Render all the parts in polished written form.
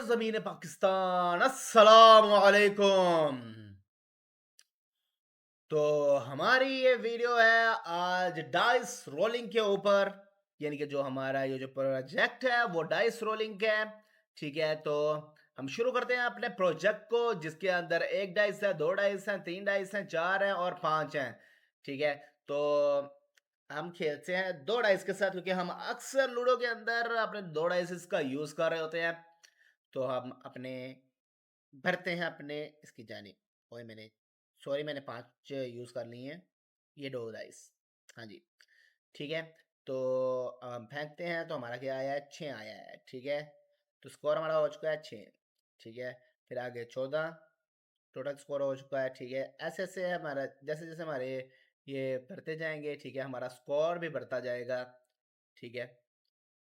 सरजमीन पाकिस्तान अस्सलाम वालेकुम। तो हमारी ये वीडियो है आज डाइस रोलिंग के ऊपर, यानी कि जो हमारा ये जो प्रोजेक्ट है वो डाइस रोलिंग का है। ठीक है, तो हम शुरू करते हैं अपने प्रोजेक्ट को, जिसके अंदर एक डाइस है, दो डाइस हैं, तीन डाइस हैं, चार हैं और पांच हैं। ठीक है, तो हम खेलते हैं दो डाइस के साथ, क्योंकि हम अक्सर लूडो के अंदर अपने दो डाइस का यूज कर रहे होते हैं। तो हम अपने भरते हैं अपने इसकी जानिब। ओए मैंने सॉरी, मैंने 5 यूज़ कर ली हैं, ये 2 डाइस। हाँ जी, ठीक है। तो अब हम फेंकते हैं, तो हमारा क्या आया है? 6 आया है। ठीक है, तो स्कोर हमारा हो चुका है 6। ठीक है, फिर आगे 14 टोटल स्कोर हो चुका है। ठीक है, ऐसे-ऐसे हमारा जैसे-जैसे हमारे ये बढ़ते जाएँगे, ठीक है, हमारा स्कोर भी बढ़ता जाएगा। ठीक है,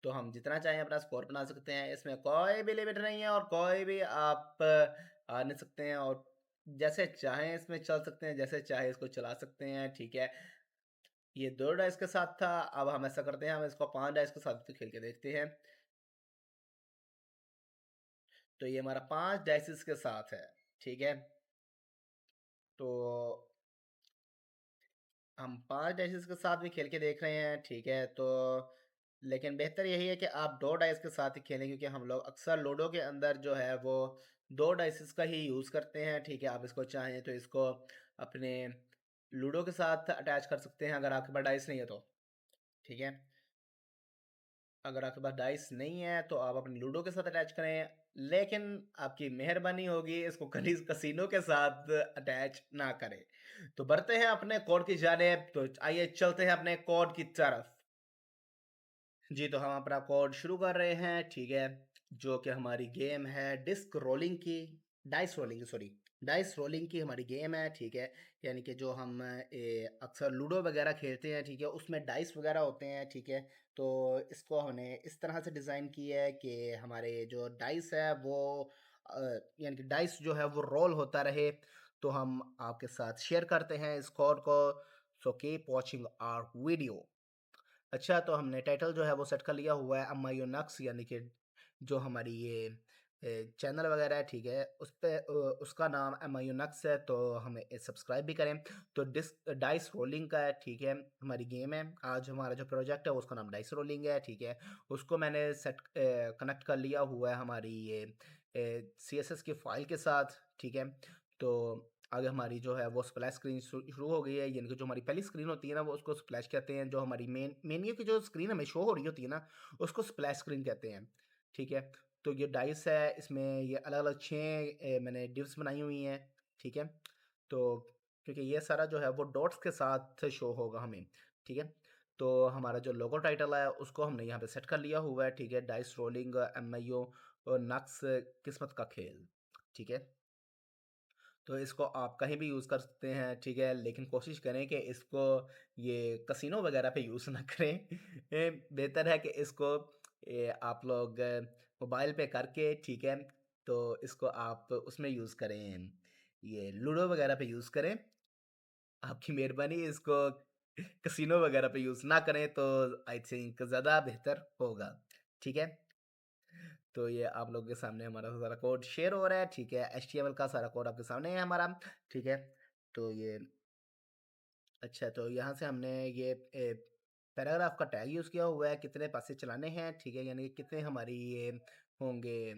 तो हम जितना चाहें अपना स्कोर बना सकते हैं, इसमें कोई भी लिमिट नहीं है और कोई भी आप आ नहीं सकते हैं, और जैसे चाहें इसमें चल सकते हैं, जैसे चाहे इसको चला सकते हैं। ठीक है, ये 2 डाइस के साथ था, अब हम ऐसा करते हैं, हम इसको 5 डाइस के साथ भी खेल के देखते हैं। तो ये हमारा 5 डाइसेस के साथ है। ठीक है, तो हम 5 डाइसेस के साथ भी खेल के देख रहे हैं। ठीक है, तो लेकिन बेहतर यही है कि आप 2 डाइस के साथ ही खेलें, क्योंकि हम लोग अक्सर लूडो के अंदर जो है वो 2 डाइसेस का ही यूज़ करते हैं। ठीक है, आप इसको चाहें तो इसको अपने लूडो के साथ अटैच कर सकते हैं, अगर आपके पास डाइस नहीं है तो। ठीक है, अगर आपके पास डाइस नहीं है तो आप अपने लूडो के साथ अटैच करें, लेकिन आपकी मेहरबानी होगी इसको कभी कसिनो के साथ अटैच ना करें। तो बढ़ते हैं अपने कोड की जानिब, तो आइए चलते हैं अपने कोड की तरफ। जी, तो हम अपना कोड शुरू कर रहे हैं। ठीक है, जो कि हमारी गेम है डिस्क रोलिंग की, डाइस रोलिंग की, सॉरी, डाइस रोलिंग की हमारी गेम है। ठीक है, यानी कि जो हम अक्सर लूडो वगैरह खेलते हैं, ठीक है, उसमें डाइस वगैरह होते हैं। ठीक है, तो इसको हमने इस तरह से डिज़ाइन किया है कि हमारे जो डाइस है वो यानी कि डाइस जो है वो रोल होता रहे। तो हम आपके साथ शेयर करते हैं इस कोड को। So keep watching our video. अच्छा, तो हमने टाइटल जो है वो सेट कर लिया हुआ है अम्मायो नक्स, यानी कि जो हमारी ये चैनल वगैरह है, ठीक है, उस पे उसका नाम अम्मायो नक्स है, तो हमें सब्सक्राइब भी करें। तो डाइस रोलिंग का है। ठीक है, हमारी गेम है आज, हमारा जो प्रोजेक्ट है उसका नाम डाइस रोलिंग है। ठीक है, उसको मैंने सेट कनेक्ट कर लिया हुआ है हमारी ये CSS की फाइल के साथ। ठीक है, तो आगे हमारी जो है वो स्प्लैश स्क्रीन शुरू हो गई है, यानी कि जो हमारी पहली स्क्रीन होती है ना, वो उसको स्प्लैश कहते हैं। जो हमारी मेन्यू की जो स्क्रीन हमें शो हो रही होती है ना, उसको स्प्लैश स्क्रीन कहते हैं। ठीक है, तो ये डाइस है, इसमें ये अलग अलग 6 मैंने डिव्स बनाई हुई हैं। ठीक है, तो क्योंकि ये सारा जो है वो डॉट्स के साथ शो होगा हमें। ठीक है, तो हमारा जो लोगो टाइटल है उसको हमने यहाँ पे सेट कर लिया हुआ है। ठीक है, डाइस रोलिंग MIO और नक्स किस्मत का खेल। ठीक है, तो इसको आप कहीं भी यूज़ कर सकते हैं। ठीक है, लेकिन कोशिश करें कि इसको ये कसिनो वगैरह पे यूज़ ना करें। बेहतर है कि इसको आप लोग मोबाइल पे करके, ठीक है, तो इसको आप उसमें यूज़ करें, ये लूडो वगैरह पे यूज़ करें। आपकी मेहरबानी, इसको कसिनो वगैरह पे यूज़ ना करें तो आई थिंक ज़्यादा बेहतर होगा। ठीक है, तो ये आप लोगों के सामने हमारा सारा कोड शेयर हो रहा है। ठीक है, HTML का सारा कोड आपके सामने है हमारा। ठीक है, तो ये अच्छा, तो यहाँ से हमने ये पैराग्राफ का टैग यूज़ किया हुआ है, कितने पासे चलाने हैं। ठीक है, यानी कि कितने हमारी ये होंगे,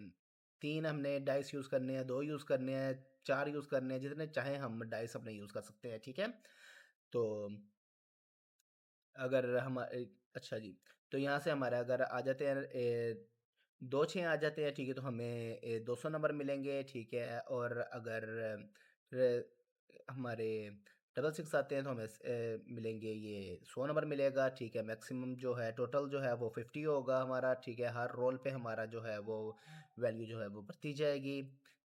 3 हमने डाइस यूज़ करने हैं, 2 यूज़ करने हैं, 4 यूज़ करने हैं, जितने चाहें हम डाइस अपने यूज़ कर सकते हैं। ठीक है, तो अगर हम अच्छा जी, तो यहाँ से हमारा अगर आ जाते हैं 2-6 आ जाते हैं, ठीक है, तो हमें 200 नंबर मिलेंगे। ठीक है, और अगर हमारे डबल 6 आते हैं तो हमें मिलेंगे ये 100 नंबर मिलेगा। ठीक है, मैक्सिमम जो है टोटल जो है वो 50 होगा हमारा। ठीक है, हर रोल पे हमारा जो है वो वैल्यू जो है वो बढ़ती जाएगी।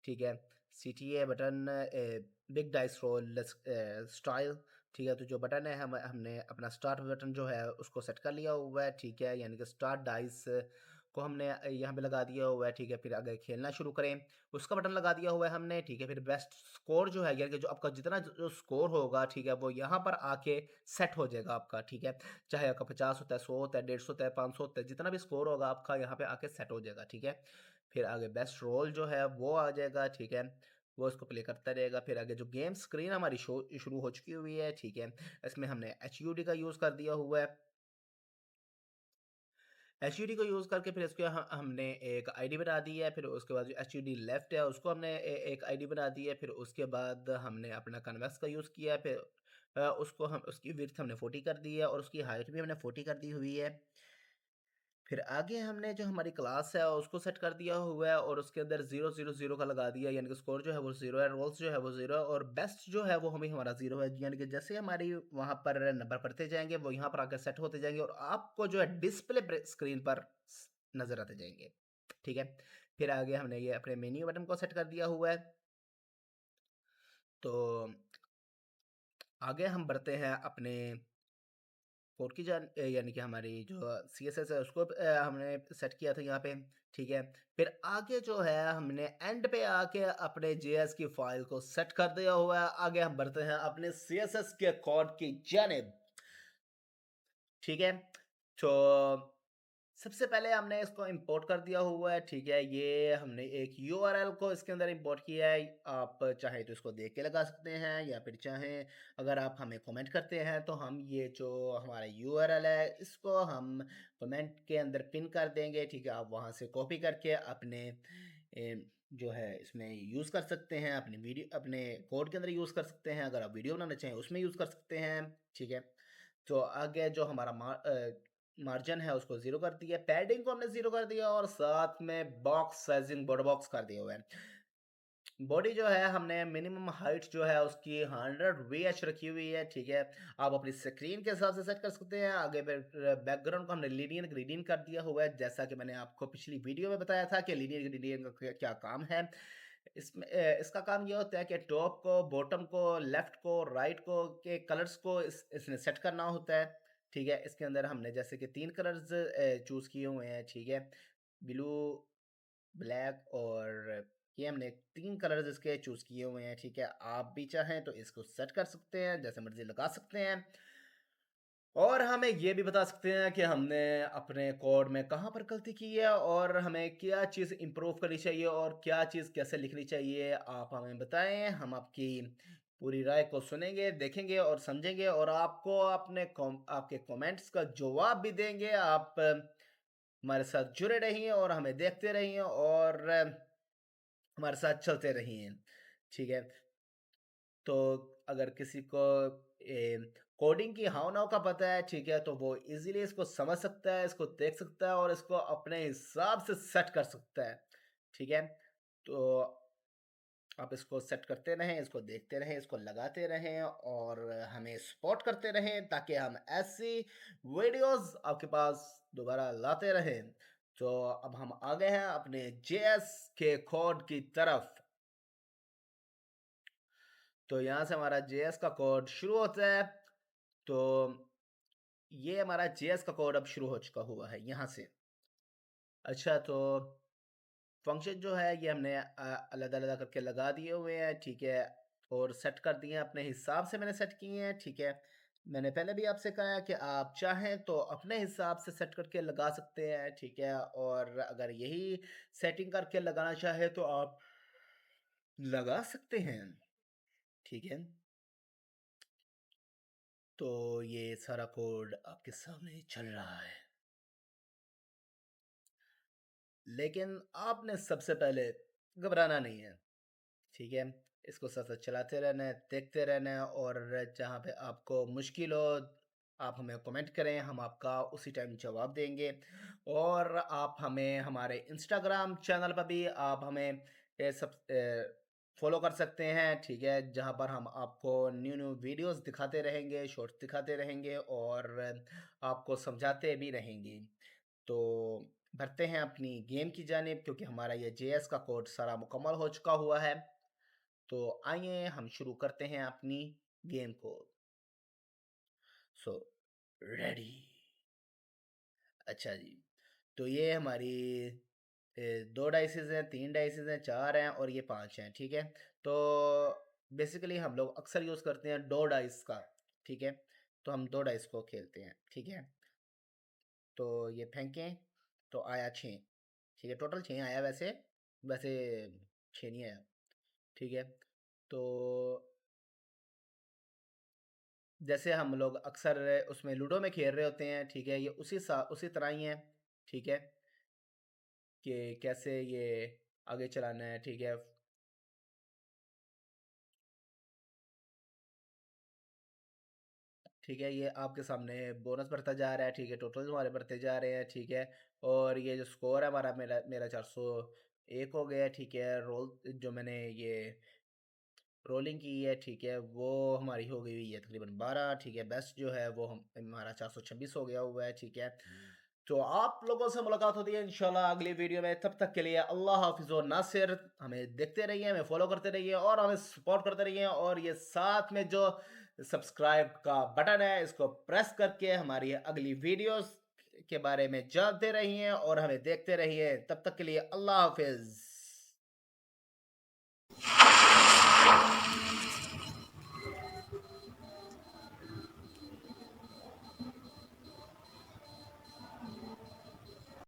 ठीक है, CTA button big dice role style. ठीक है, तो जो बटन है हमने अपना स्टार्ट बटन जो है उसको सेट कर लिया हुआ है। ठीक है, यानी कि स्टार्ट डाइस को हमने यहाँ पे लगा दिया हुआ है। ठीक है, फिर अगर खेलना शुरू करें उसका बटन लगा दिया हुआ है हमने। ठीक है, फिर बेस्ट स्कोर जो है, यानी कि जो आपका जितना जो स्कोर होगा, ठीक है, वो यहाँ पर आके सेट हो जाएगा आपका। ठीक है, चाहे आपका 50 होता है, 100 होता है, 150 होता है, 500 होता है, जितना भी स्कोर होगा आपका यहाँ पे आके सेट हो जाएगा। ठीक है, फिर आगे बेस्ट रोल जो है वो आ जाएगा, ठीक है, वो इसको प्ले करता रहेगा। फिर आगे जो गेम स्क्रीन हमारी शो शुरू हो चुकी हुई है, ठीक है, इसमें हमने HUD का यूज़ कर दिया हुआ है। HUD को यूज़ करके फिर इसको हमने एक आईडी बना दी है। फिर उसके बाद जो HUD लेफ्ट है उसको हमने एक आईडी बना दी है। फिर उसके बाद हमने अपना कन्वेक्स का यूज़ किया है। फिर उसको हम उसकी विड्थ हमने 40 कर दी है और उसकी हाइट भी हमने 40 कर दी हुई है। फिर आगे हमने जो हमारी क्लास है उसको सेट कर दिया हुआ है और उसके अंदर 0 0 0 का लगा दिया, यानी कि स्कोर जो है वो 0 है, रोल्स जो है वो 0 है और बेस्ट जो है वो हमें हमारा 0 है। यानी कि जैसे हमारी वहाँ पर नंबर पढ़ते जाएंगे वो यहाँ पर आकर सेट होते जाएंगे और आपको जो है डिस्प्ले स्क्रीन पर नज़र आते जाएंगे, ठीक है। फिर आगे हमने ये अपने मेन्यू बटन को सेट कर दिया हुआ है। तो आगे हम बढ़ते हैं अपने कोड की यानी कि हमारी जो CSS है उसको हमने सेट किया था यहाँ पे, ठीक है। फिर आगे जो है हमने एंड पे आके अपने JS की फाइल को सेट कर दिया हुआ है। आगे हम बढ़ते हैं अपने CSS के कोड की जानिब, ठीक है। तो सबसे पहले हमने इसको इंपोर्ट कर दिया हुआ है, ठीक है। ये हमने एक URL को इसके अंदर इंपोर्ट किया है। आप चाहे तो इसको देख के लगा सकते हैं या फिर चाहें अगर आप हमें कमेंट करते हैं तो हम ये जो हमारा URL है इसको हम कमेंट के अंदर पिन कर देंगे, ठीक है। आप वहाँ से कॉपी करके अपने जो है इसमें यूज़ कर सकते हैं, अपनी वीडियो अपने कोड के अंदर यूज़ कर सकते हैं। अगर आप वीडियो बनाना चाहें उसमें यूज़ कर सकते हैं, ठीक है। तो आगे जो हमारा मार्जिन है उसको 0 कर दिया, पैडिंग को हमने 0 कर दिया और साथ में बॉक्स साइजिंग बॉर्डर बॉक्स कर दिया हुआ है। बॉडी जो है हमने मिनिमम हाइट जो है उसकी 100 VH रखी हुई है, ठीक है। आप अपनी स्क्रीन के हिसाब से सेट कर सकते हैं। आगे बैकग्राउंड को हमने लीनियर ग्रेडियंट कर दिया हुआ है, जैसा कि मैंने आपको पिछली वीडियो में बताया था कि लीनियर ग्रेडियंट का क्या काम है। इसमें इसका काम ये होता है कि टॉप को, बॉटम को, लेफ्ट को, राइट को के कलर्स को इसने सेट करना होता है, ठीक है। इसके अंदर हमने जैसे कि 3 कलर्स चूज़ किए हुए हैं, ठीक है। ब्लू, ब्लैक और ये हमने 3 कलर्स इसके चूज़ किए हुए हैं, ठीक है। आप भी चाहें तो इसको सेट कर सकते हैं, जैसे मर्ज़ी लगा सकते हैं। और हमें ये भी बता सकते हैं कि हमने अपने कोड में कहाँ पर गलती की है और हमें क्या चीज़ इम्प्रूव करनी चाहिए और क्या चीज़ कैसे लिखनी चाहिए। आप हमें बताएँ, हम आपकी पूरी राय को सुनेंगे, देखेंगे और समझेंगे और आपको आपके कमेंट्स का जवाब भी देंगे। आप हमारे साथ जुड़े रहिए और हमें देखते रहिए और हमारे साथ चलते रहिए, ठीक है। तो अगर किसी को कोडिंग की हाव-भाव का पता है, ठीक है, तो वो इज़िली इसको समझ सकता है, इसको देख सकता है और इसको अपने हिसाब से सेट कर सकता है, ठीक है। तो आप इसको सेट करते रहें, इसको देखते रहें, इसको लगाते रहें और हमें सपोर्ट करते रहें ताकि हम ऐसी वीडियोज़ आपके पास दोबारा लाते रहें। तो अब हम आ गए हैं अपने JS के कोड की तरफ। तो यहाँ से हमारा JS का कोड शुरू होता है। तो ये हमारा JS का कोड अब शुरू हो चुका हुआ है यहाँ से। अच्छा, तो फंक्शन जो है ये हमने अलग-अलग करके लगा दिए हुए हैं, ठीक है, और सेट कर दिए हैं अपने हिसाब से मैंने सेट किए हैं, ठीक है। मैंने पहले भी आपसे कहा है कि आप चाहें तो अपने हिसाब से सेट करके लगा सकते हैं, ठीक है, और अगर यही सेटिंग करके लगाना चाहे तो आप लगा सकते हैं, ठीक है। तो ये सारा कोड आपके सामने चल रहा है। लेकिन आपने सबसे पहले घबराना नहीं है, ठीक है? इसको साथ-साथ चलाते रहना है, देखते रहना है और जहाँ पे आपको मुश्किल हो, आप हमें कमेंट करें, हम आपका उसी टाइम जवाब देंगे। और आप हमें हमारे इंस्टाग्राम चैनल पर भी आप हमें ये सब फ़ॉलो कर सकते हैं, ठीक है? जहाँ पर हम आपको न्यू-न्यू वीडियोज़ दिखाते रहेंगे, शॉर्ट्स दिखाते रहेंगे और आपको समझाते भी रहेंगे। तो बढ़ते हैं अपनी गेम की जानिब क्योंकि हमारा ये JS का कोड सारा मुकम्मल हो चुका हुआ है। तो आइए हम शुरू करते हैं अपनी गेम को। So ready. अच्छा जी। तो ये हमारी 2 डाइसेस हैं, 3 डाइसेस हैं, 4 हैं और ये 5 हैं, ठीक है? तो बेसिकली हम लोग अक्सर यूज़ करते हैं 2 डाइस का, ठीक है? तो हम 2 डाइस को खेलते हैं, ठीक है? तो ये फेंकें, तो आया 6, ठीक है? टोटल 6 आया वैसे। वैसे 6 नहीं आया, ठीक है। तो जैसे हम लोग अक्सर उसमें लूडो में खेल रहे होते हैं, ठीक है, ये उसी तरह ही है, ठीक है, कि कैसे ये आगे चलाना है, ठीक है। ठीक है, ये आपके सामने बोनस बढ़ता जा रहा है, ठीक है, टोटल हमारे बढ़ते जा रहे हैं, ठीक है। और ये जो स्कोर है हमारा, मेरा मेरा 401 हो गया है, ठीक है। जो मैंने ये रोलिंग की है, ठीक है, वो हमारी हो गई हुई है तकरीबन 12, ठीक है। बेस्ट जो है वो हम हमारा 426 हो गया हुआ है, ठीक है। तो आप लोगों से मुलाकात होती है इंशाल्लाह अगली वीडियो में। तब तक के लिए अल्लाह हाफिज़ व नासिर। हमें देखते रहिए, हमें फॉलो करते रहिए और हमें सपोर्ट करते रहिए। और ये साथ में जो सब्सक्राइब का बटन है, इसको प्रेस करके हमारी अगली वीडियोस के बारे में जानते रहिए और हमें देखते रहिए। तब तक के लिए अल्लाह हाफिज़।